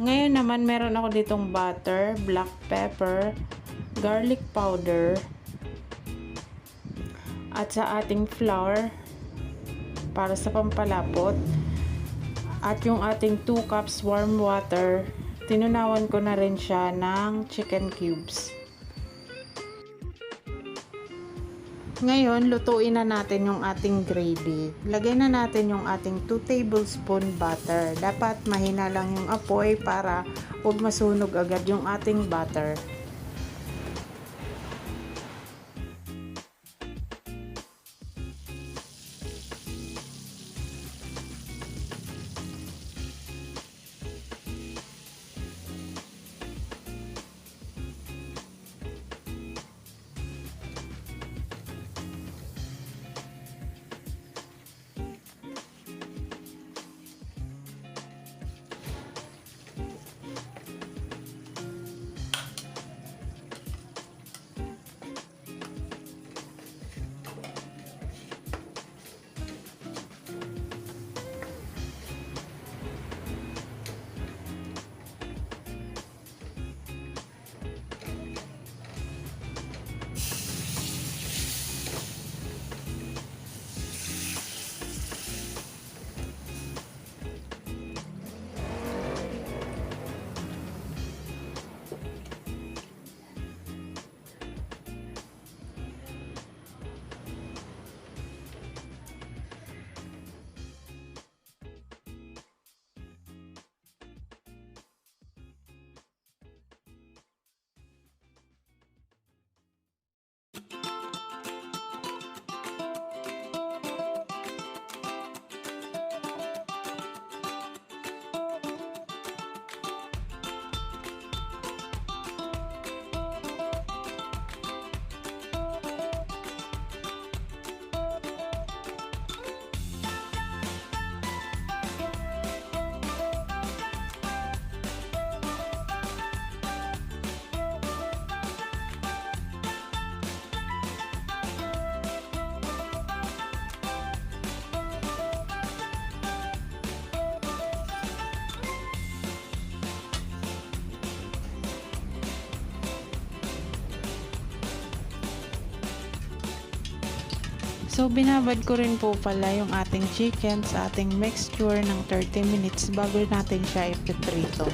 Ngayon naman meron ako ditong butter, black pepper, garlic powder, at sa ating flour para sa pampalapot, at yung ating 2 cups warm water. Tinunawan ko na rin siya ng chicken cubes. Ngayon, lutuin na natin yung ating gravy. Lagay na natin yung ating 2 tablespoon butter. Dapat mahina lang yung apoy para huwag masunog agad yung ating butter. So, binabad ko rin po pala yung ating chicken sa ating mixture ng 30 minutes bago natin siya ipiprito.